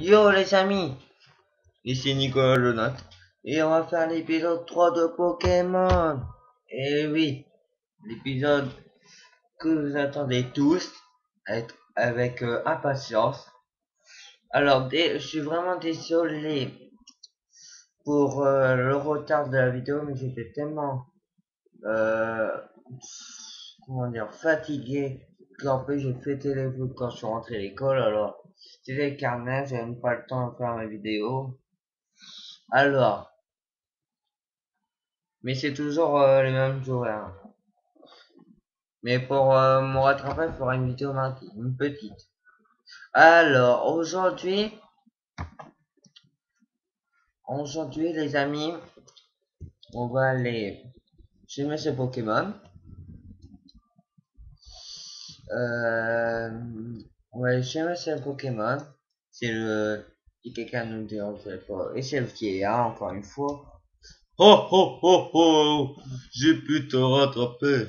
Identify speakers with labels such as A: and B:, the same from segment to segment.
A: Yo les amis, ici Nicolas Lenat et on va faire l'épisode 3 de Pokémon. Et oui, l'épisode que vous attendez tous avec impatience. Alors, je suis vraiment désolé pour le retard de la vidéo, mais j'étais tellement euh, comment dire fatigué qu'en plus j'ai fêté les vœux quand je suis rentré à l'école. Alors, c'était le carnet, j'avais même pas le temps de faire ma vidéo. Alors, mais c'est toujours les mêmes horaires. Mais pour mon rattrapage, il faudra une vidéo mardi, une petite. Alors, aujourd'hui les amis, on va aller chez Monsieur Pokémon. Euh, on va aller chez Monsieur Pokémon. C'est le... Si quelqu'un nous dérange pas. Et c'est le vieillard, encore une fois. Oh oh oh oh! J'ai pu te rattraper.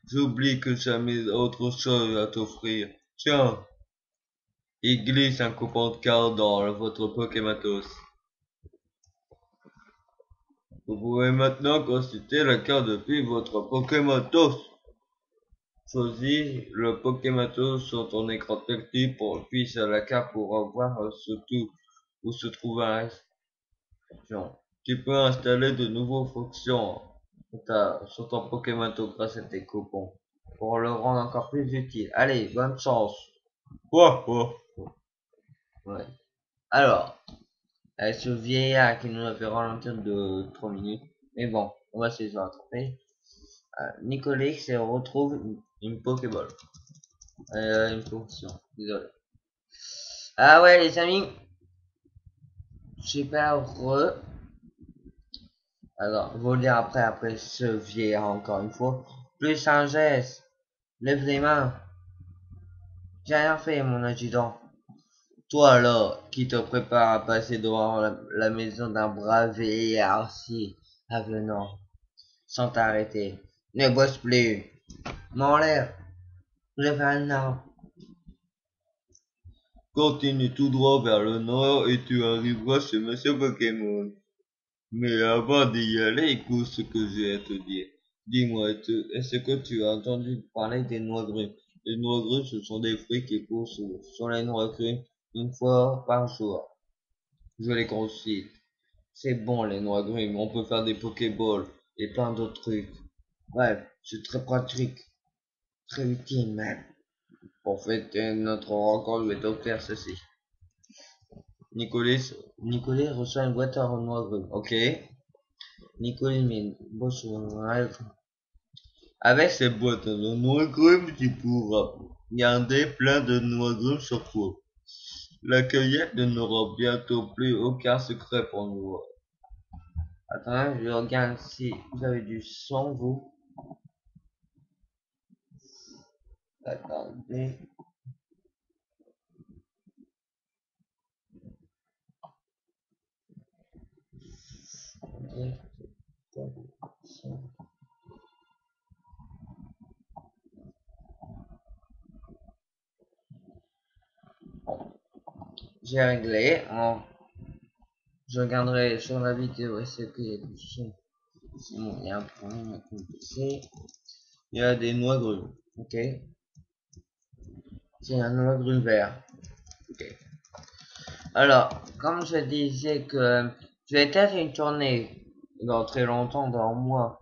A: J'oublie que j'avais autre chose à t'offrir. Tiens, il glisse un coupon de carte dans votre Pokématos. Vous pouvez maintenant consulter la carte depuis votre Pokématos. Choisis le Pokématos sur ton écran tactile pour appuyer sur la carte pour voir surtout où se trouve un région. Tu peux installer de nouvelles fonctions sur ton Pokématos grâce à tes coupons pour le rendre encore plus utile. Allez, bonne chance. Ouah, ouah. Ouais. Alors, avec ce vieillard qui nous a fait ralentir de 3 minutes. Mais bon, on va essayer de se rattraper. Nicolas se retrouve une Pokéball. Une fonction. Désolé. Ah ouais, les amis. J'ai pas heureux. Alors, vous le dire après ce vieillard encore une fois. Plus un geste. Lève les mains. J'ai rien fait, mon adjudant. Toi là, qui te prépare à passer devant la maison d'un brave vieillard si avenant. Sans t'arrêter. Ne bosse plus. M'enlève. Lève un arbre. Continue tout droit vers le nord et tu arriveras chez Monsieur Pokémon. Mais avant d'y aller, écoute ce que j'ai à te dire. Dis-moi, est-ce que tu as entendu parler des noix grumes? Les noix grumes, ce sont des fruits qui poussent sur les noix grumes une fois par jour. Je les conseille. C'est bon les noix grumes, on peut faire des Pokéballs et plein d'autres trucs. Bref, c'est très pratique, très utile même. Pour fêter notre rencontre, je vais t'offrir ceci. Nicolas reçoit une boîte à noix grumes. Ok. Nicolas met avec cette boîte à noix grumes, tu pourras garder plein de noix grumes sur toi. La cueillette n'aura bientôt plus aucun secret pour nous. Attends, je regarde si vous avez du son, vous. Attendez. J'ai réglé. Je regarderai sur la vidéo est-ce qu'il y a du son. Sinon, il y a un problème avec mon PC. Il y a des noix grumes. Ok. C'est un noix grume vert. Ok. Alors, comme je disais que je vais faire une tournée dans très longtemps, dans un mois.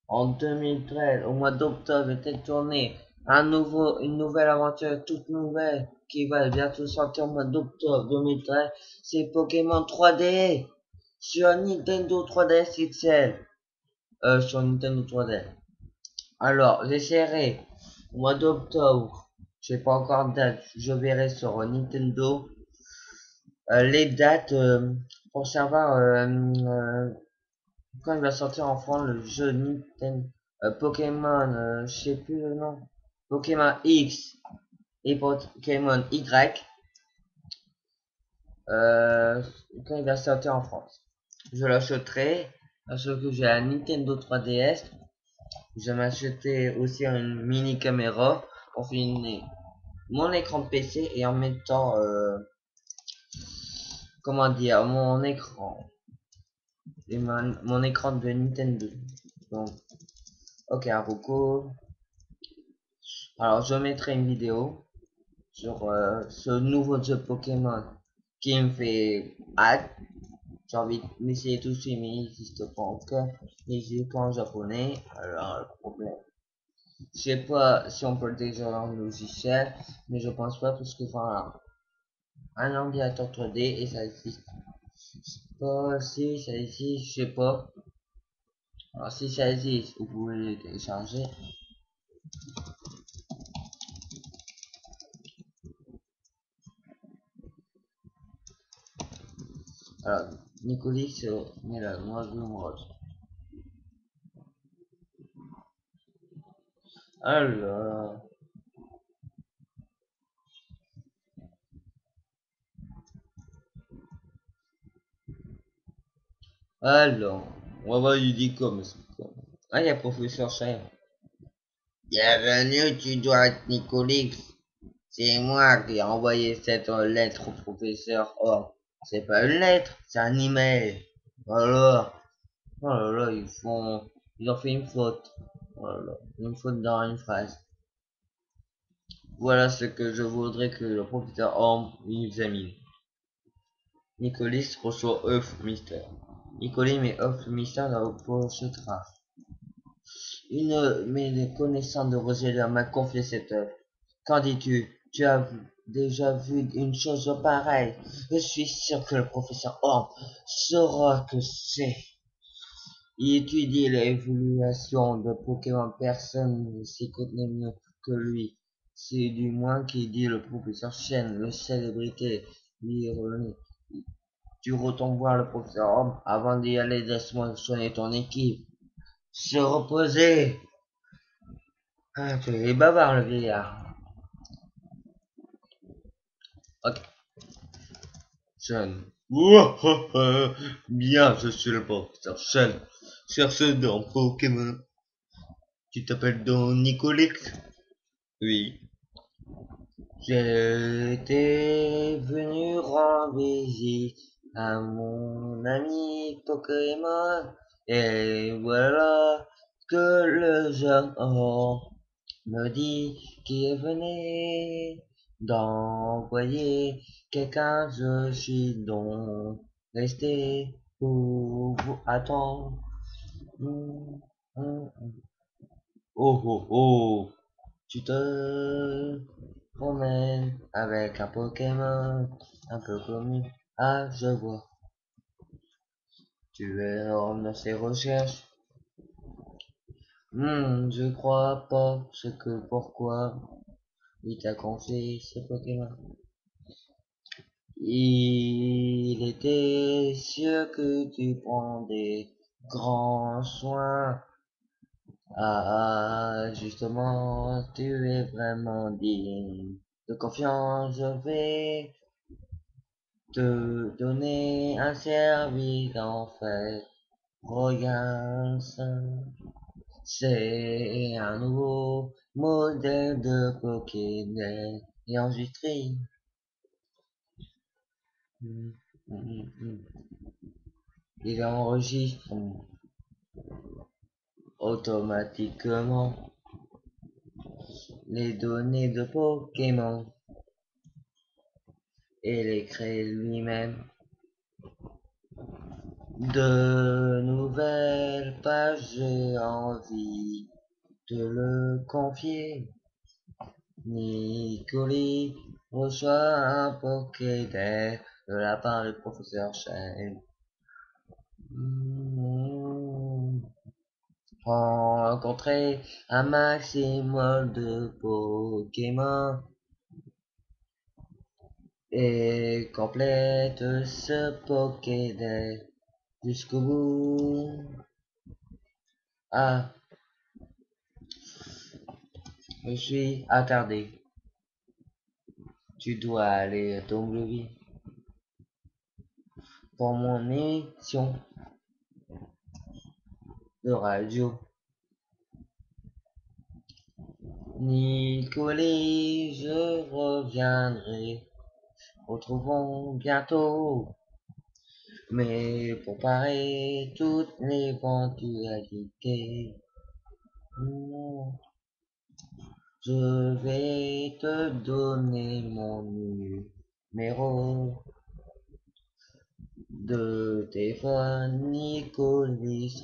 A: En 2013, au mois d'octobre, était tourné une nouvelle aventure toute nouvelle qui va bientôt sortir au mois d'octobre 2013. C'est Pokémon 3D sur Nintendo 3DS XL. Sur Nintendo 3DS. Alors, j'essaierai au mois d'octobre. Je sais pas encore de date. Je verrai sur Nintendo les dates pour savoir quand il va sortir en France le jeu Nintendo Pokémon, je sais plus le nom, Pokémon X et Pokémon Y, euh, quand il va sortir en France. Je l'achèterai parce que j'ai un Nintendo 3DS. Je vais m'acheter aussi une mini caméra pour filmer mon écran de PC et en même temps comment dire, mon écran. Et mon écran de Nintendo. Donc, ok, Haruko. Alors, je mettrai une vidéo sur ce nouveau jeu Pokémon qui me fait hâte. J'ai envie d'essayer tout de suite, mais il n'existe pas encore. Il n'existe pas en japonais. Alors, le problème. Je sais pas si on peut le télécharger en logiciel, mais je pense pas parce que voilà, un ordinateur 3D et ça existe pas. Si ça existe, je sais pas. Alors si ça existe, vous pouvez le télécharger. Alors, Nicolas, mais là, moi je rose. Alors, alors, on va voir il dit comme ça. Ah, il y a professeur Cher. Bienvenue, tu dois être Nicolas. C'est moi qui ai envoyé cette lettre au professeur. Oh, c'est pas une lettre, c'est un email. Alors, oh là là, ils ont fait une faute. Oh là là, une faute dans une phrase. Voilà ce que je voudrais que le professeur Orm examine. Nicolas reçoit Mister. Nicolas met Mister dans le poche trace. Une mes connaissances de Roger m'a confié cette œuvre. Qu'en dis-tu? Tu as déjà vu une chose pareille? Je suis sûr que le professeur Orm saura que c'est. Il étudie l'évolution de Pokémon, personne ne s'y connaît mieux que lui. C'est du moins qui dit le professeur Chen, le célébrité. L'ironie. Tu retournes voir le professeur Orm avant d'y aller, laisse-moi soigner ton équipe. Se reposer. Ah, tu es bavard le vieillard. Ok. Chen. Bien, je suis le professeur Chen. Chercheur dans Pokémon. Tu t'appelles donc Nicolas? Oui. J'étais venu rendre visite à mon ami Pokémon et voilà que le jeune homme me dit qu'il venait d'envoyer quelqu'un. Je suis donc resté pour vous attendre. Hum, hum, hum. Oh oh oh, tu te promènes avec un Pokémon un peu connu. Ah, je vois. Tu es énorme dans ces recherches. Je crois pas ce que pourquoi il t'a confié ce Pokémon. Il était sûr que tu prends des grands soins. Ah, justement, tu es vraiment digne de confiance. Je vais te donner un service en fait. Regarde ça. C'est un nouveau modèle de Pokédex et enregistré. Mm, mm, mm. Il enregistre automatiquement les données de Pokémon et les crée lui-même. De nouvelles pages, j'ai envie de le confier. Nicolas reçoit un Pokédex de la part du professeur Chen. Rencontrer un maximum de Pokémon et complète ce Pokédex jusqu'au bout. Ah, je suis attardé. Tu dois aller à ton levier pour mon émission de radio. Nicolas, je reviendrai. Retrouvons bientôt. Mais pour parer toute l'éventualité, je vais te donner mon numéro de téléphone. Nicolas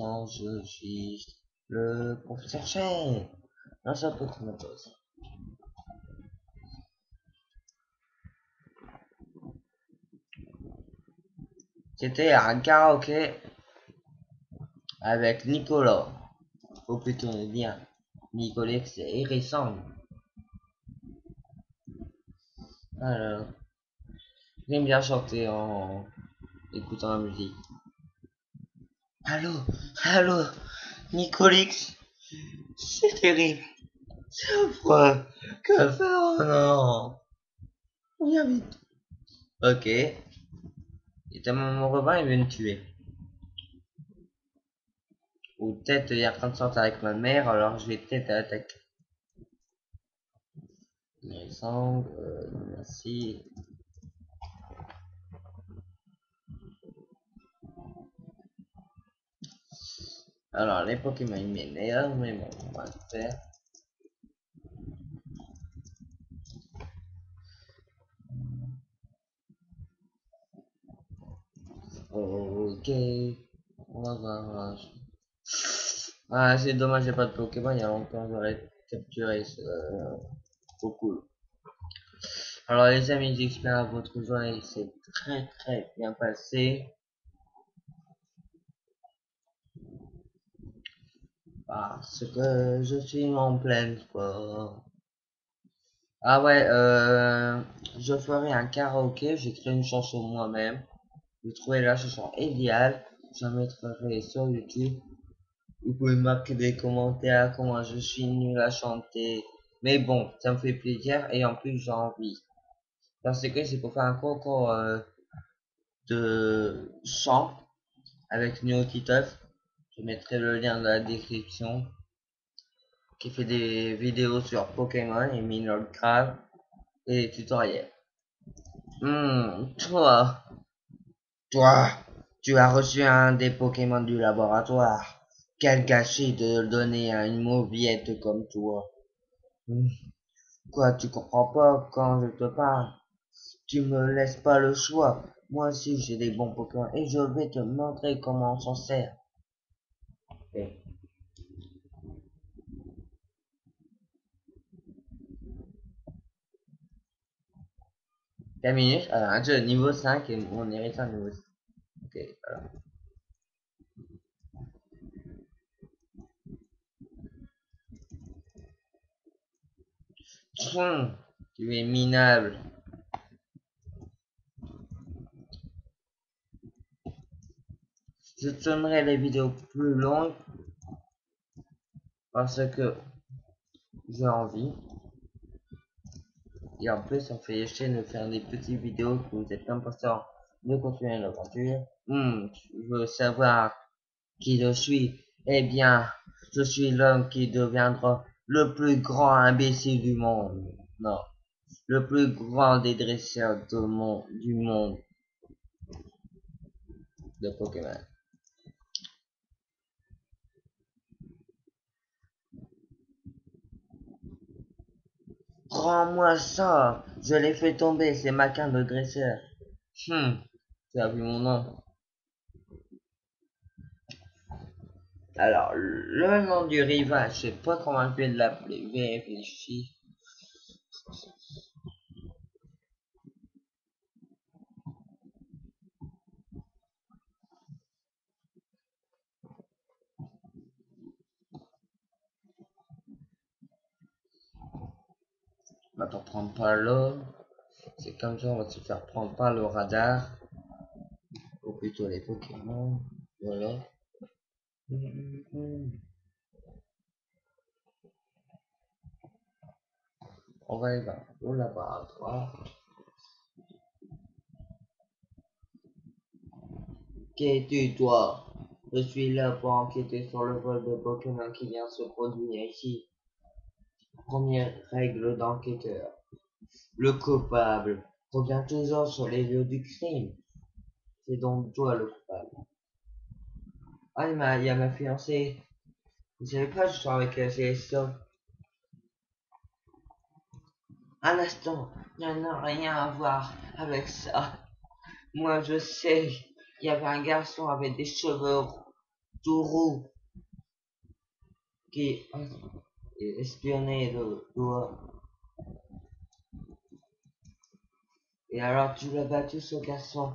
A: enregistre le professeur Chen. Non, ça peut être une chose. C'était un karaoké avec Nicolas. Ou plutôt bien, Nicolas c'est récent. Alors, j'aime bien chanter en écoutant la musique. Allô, allô, Nicolix, c'est terrible, c'est affreux, que faire? Oh non, viens vite. Ok, et tellement mon repas, il veut me tuer. Ou peut-être il est en train de sortir avec ma mère, alors je vais peut-être attaquer. Intéressant, merci. Alors les Pokémon ils m'énervent, mais bon, on va le faire. Ok, on va voir. Ah, c'est dommage, j'ai pas de Pokémon, il y a longtemps j'aurais capturé ce. Trop cool. Alors les amis, j'espère que votre journée s'est très bien passée. Parce que je suis en pleine forme. Ah ouais, je ferai un karaoké, j'écris une chanson moi-même. Vous trouvez la chanson idéale, je la mettrai sur YouTube. Vous pouvez marquer des commentaires comment je suis nul à chanter. Mais bon, ça me fait plaisir et en plus j'ai envie. Parce que c'est pour faire un concours de chant avec Neo Titeuf. Je mettrai le lien dans la description. Qui fait des vidéos sur Pokémon et Minecraft et des tutoriels. Toi, tu as reçu un des Pokémon du laboratoire. Quel gâchis de le donner à une mauviette comme toi. Hmm. Quoi, tu comprends pas quand je te parle? Tu me laisses pas le choix. Moi aussi j'ai des bons Pokémon et je vais te montrer comment on s'en sert. Okay. 4 minutes, alors un jeu niveau 5 et on est resté à niveau 5. Ok, voilà. Tu es minable. Je tournerai les vidéos plus longues parce que j'ai envie. Et en plus, ça fait chier de faire des petites vidéos que vous êtes impatient de continuer l'aventure. Tu veux savoir qui je suis? Eh bien, je suis l'homme qui deviendra le plus grand imbécile du monde. Non, le plus grand des dresseurs du monde de Pokémon. Rends-moi ça! Je l'ai fait tomber, c'est ma canne de dresseur. Tu as vu mon nom? Alors, le nom du rivage, je sais pas comment je vais l'appeler. Vérifie. On va t'en prendre pas là. C'est comme ça, on va se faire prendre par le radar. Ou plutôt les Pokémon. Voilà. On va aller au laboratoire. Qui es-tu, toi? Je suis là pour enquêter sur le vol de Pokémon qui vient se produire ici. Première règle d'enquêteur. Le coupable revient toujours sur les lieux du crime. C'est donc toi le coupable. Ah, il y a ma fiancée. Vous savez pas, je sors avec CSO. Un instant, il n'y en a rien à voir avec ça. Moi, je sais, il y avait un garçon avec des cheveux tout roux qui espionnait le doigt. Et alors, tu l'as battu, ce garçon.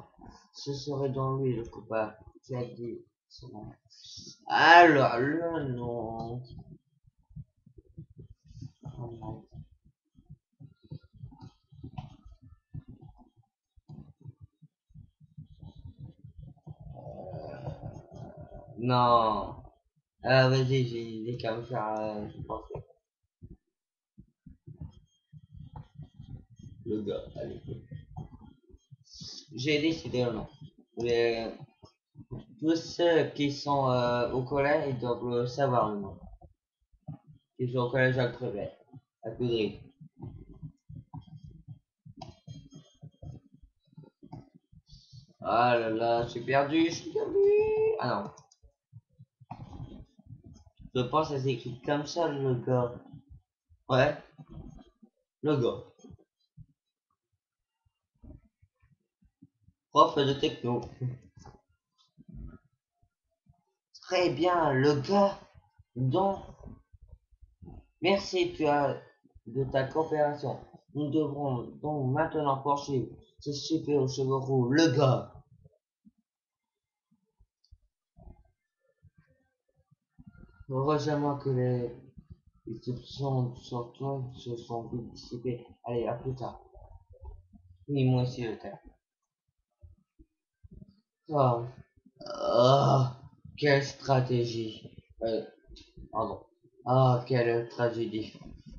A: Ce serait dans lui le coupable. Tu as dit son nom. Alors, le nom. Oh non. Non. Ah, vas-y, j'ai des qu'à me faire, je pense, le gars, allez. J'ai décidé le nom. Mais, tous ceux qui sont au collège, ils doivent le savoir le nom. Qui sont au collège à Crevet, à Coudry. Ah là là, je suis perdu. Ah non, je pense que ça s'écrit comme ça, le gars. Ouais, le gars. Prof de techno. Très bien, le gars. Donc, merci de ta coopération. Nous devrons donc maintenant poursuivre ce super aux cheveux roux, le gars. Heureusement que les soupçons sur toi se sont vite dissipés. Allez, à plus tard. Oui, moi aussi, le terme. Oh, oh, quelle stratégie. Pardon. Ah, quelle tragédie.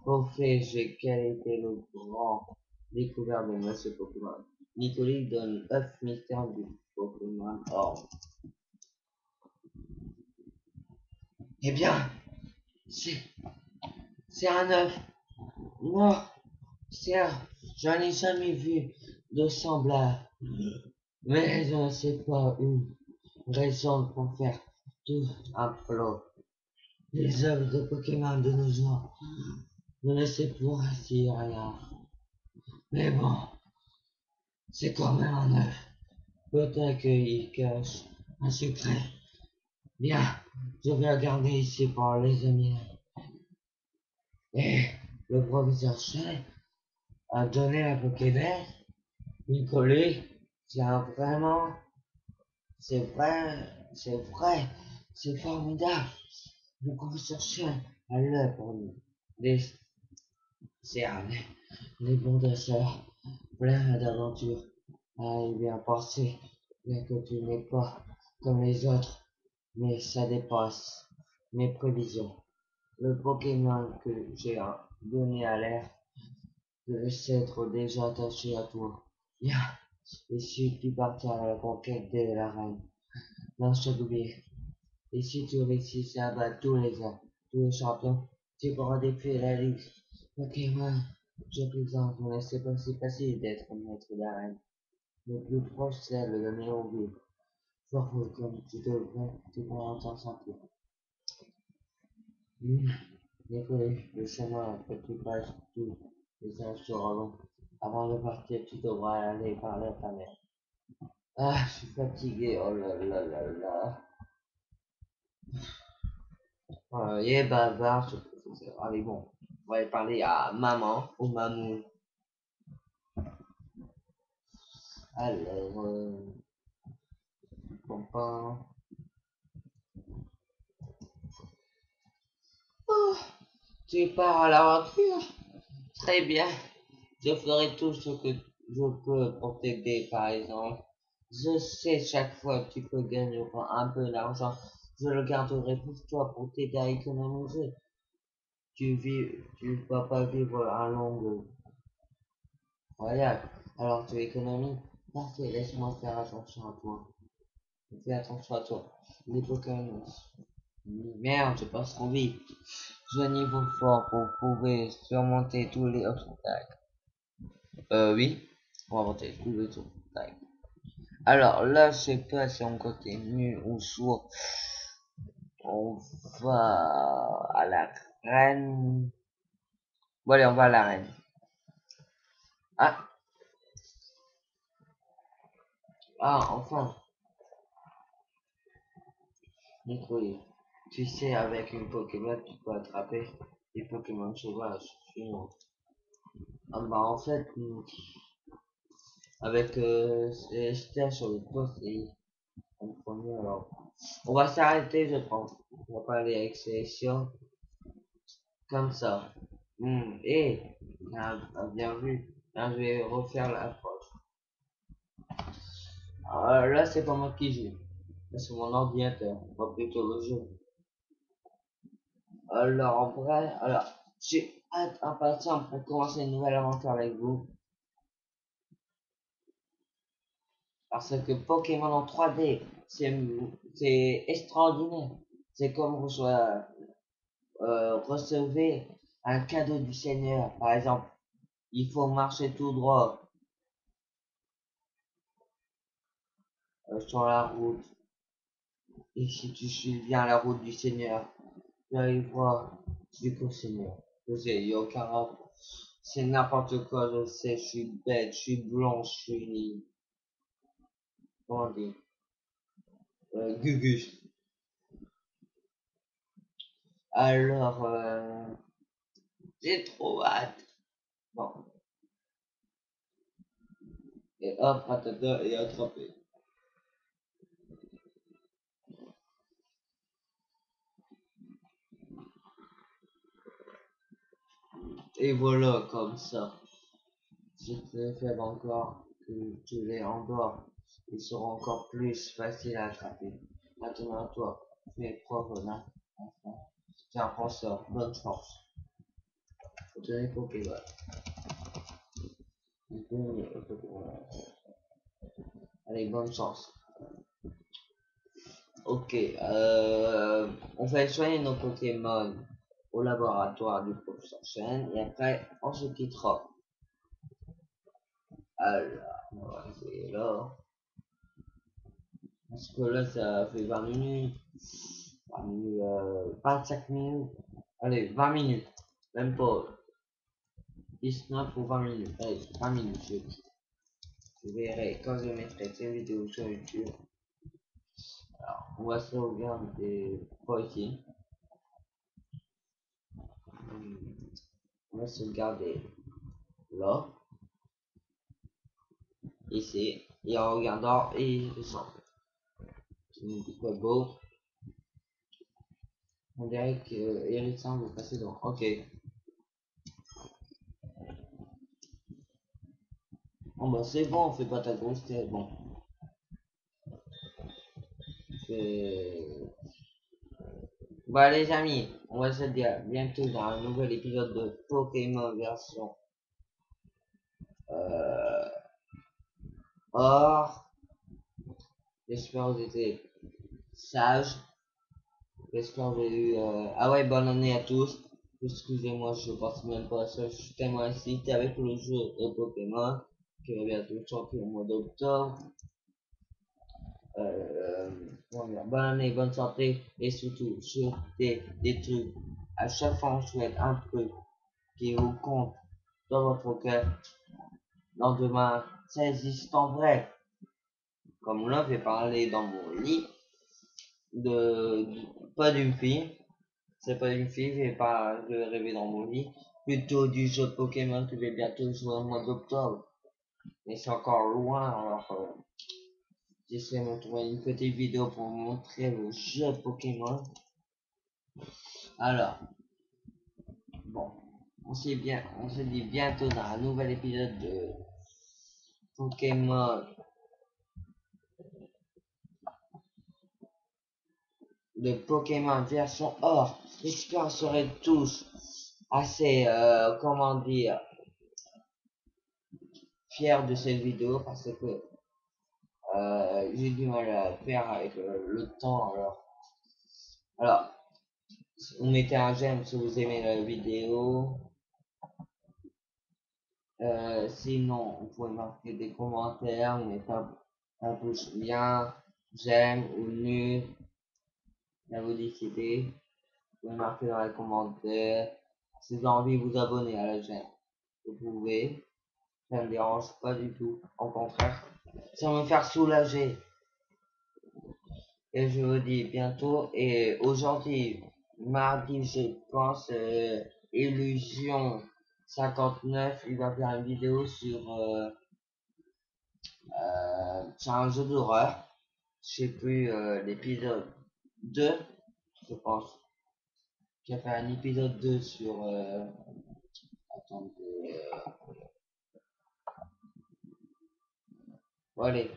A: Au fait, quel était le grand découvert de Monsieur Pokémon. Nicolas donne 9 mystères du Pokémon Or. Eh bien, c'est, c'est un œuf. Moi, certes, j'en ai jamais vu de semblable. Mais je ne sais pas une raison pour faire tout un plot. Les œuvres de Pokémon de nos jours, je ne sais plus ainsi rien. Mais bon, c'est quand même un œuf. Peut-être qu'il cache un secret. Bien, je vais regarder ici pour les amis. Et le professeur Chen a donné la Pokédex. Nicolas, vraiment, c'est vrai, c'est formidable. Le professeur Chen a l'œil pour nous. C'est un les bons danseurs, plein d'aventures. Ah, il bien pensé, bien que tu n'es pas comme les autres, mais ça dépasse mes prévisions. Le Pokémon que j'ai donné à l'air devait s'être déjà attaché à toi. Bien, et si tu partais à la conquête de la reine, non, je t'oublié. Et si tu réussissais à battre tous les champions, tu pourras défier la ligue. Pokémon, je plaisante, mais c'est pas si facile d'être maître d'arène. Le plus proche, c'est le Néonville. Fort comme tu devrais t'en sortir. Nicolas, le chemin que tu passes tous les ans sera long. Avant de partir, tu devras aller parler à ta mère. Ah, je suis fatigué, oh là là là là. Il est bavard, ce professeur. Allez, bon, on va aller parler à maman ou mamou. Alors, papa. Oh, tu pars à l'aventure? Très bien. Je ferai tout ce que je peux pour t'aider, par exemple. Je sais, chaque fois que tu peux gagner un peu d'argent, je le garderai pour toi pour t'aider à économiser. Tu vas pas vivre un long voyage, alors tu économises. Parfait, laisse-moi faire attention à toi. Fais attention à toi. Les Pokémon. Merde, je passe trop vite. Je niveau fort pour pouvoir surmonter tous les obstacles. Oui, on va monter tous les obstacles. Alors là, je sais pas si on continue ou soit on va à l'arène. Bon, allez, on va à l'arène. Ah, enfin. Donc oui, tu sais, avec une Pokémon, tu peux attraper des Pokémon sauvages. Sinon, en fait, avec Esther sur le poste et en premier, alors, on va s'arrêter, je pense. On va pas aller avec sélection comme ça. Bien vu. Là, je vais refaire l'approche. Là, c'est pas moi qui joue. Là, c'est mon ordinateur, pas plutôt le jeu. Alors, en vrai, alors, j'ai hâte, impatient pour commencer une nouvelle aventure avec vous. Parce que Pokémon en 3D, c'est extraordinaire. C'est comme recevez un cadeau du Seigneur. Par exemple, il faut marcher tout droit sur la route. Et si tu suis bien la route du Seigneur, tu arriveras du Seigneur. Je sais, il n'y a aucun rapport. C'est n'importe quoi, je sais, je suis bête, je suis blond, je suis... Comment dire Gugus. Alors, j'ai trop hâte. Bon, et hop, ratata, et attrapé. Et voilà, comme ça. Je te fais encore que tu les endors. Ils seront encore plus faciles à attraper. Maintenant, toi, fais preuve là. Enfin, tiens, prends ça. Bonne chance. Faut donner Pokéball. Allez, bonne chance. Ok, on va soigner nos Pokémon au laboratoire du professeur Chen et après on se quittera. Alors, on va essayer là. Parce que là ça fait 20 minutes. 20 minutes, 25 minutes. Allez, 20 minutes. Même pas 19 ou 20 minutes. Allez, 20 minutes. Je verrai quand je mettrai cette vidéo sur YouTube. Alors, on va sauvegarder pas ici. On va sauvegarder là. Ici, et en regardant, et il sort. C'est pas beau. On dirait que Eric semble passer devant. Ok. Bon bah c'est bon, on fait pas ta grosse tête. Bon. Bah les amis, on va se dire bientôt dans un nouvel épisode de Pokémon version euh, or. J'espère que vous étiez sages. J'espère que vous avez eu... Ah ouais, bonne année à tous. Excusez-moi, je pense même pas à ça. Je suis tellement excité avec le jeu de Pokémon qui va bientôt sortir au mois d'octobre. Euh, bonne année, bonne santé et surtout souhaitez des trucs. À chaque fois, on souhaite un truc qui vous compte dans votre cœur. Lendemain, ça existe en vrai. Comme là, je vais parler dans mon lit pas d'une fille. C'est pas d'une fille, je vais rêver dans mon lit. Plutôt du jeu de Pokémon qui va bientôt jouer au mois d'octobre. Mais c'est encore loin, alors j'essaie de me trouver une petite vidéo pour vous montrer le jeu Pokémon. Alors, bon, on se dit bientôt dans un nouvel épisode de Pokémon, version or. J'espère que vous serez tous assez, comment dire, fiers de cette vidéo parce que j'ai du mal à faire avec le temps. Alors, vous mettez un j'aime si vous aimez la vidéo. Sinon, vous pouvez marquer des commentaires, vous mettez
B: un pouce bien, j'aime ou nul, à vous décider. Vous pouvez marquer dans les commentaires. Si vous avez envie de vous abonner à la chaîne, vous pouvez. Ça ne me dérange pas du tout. Au contraire, ça va me faire soulager. Et je vous dis bientôt. Et aujourd'hui, mardi, je pense, Illusion 59, il va faire une vidéo sur un jeu d'horreur. Je sais plus, l'épisode 2, je pense. Qui a fait un épisode 2 sur... attendez... bon, allez.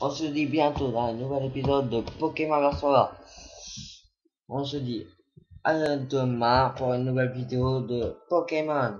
B: On se dit bientôt dans un nouvel épisode de Pokémon version Noir. On se dit à demain pour une nouvelle vidéo de Pokémon.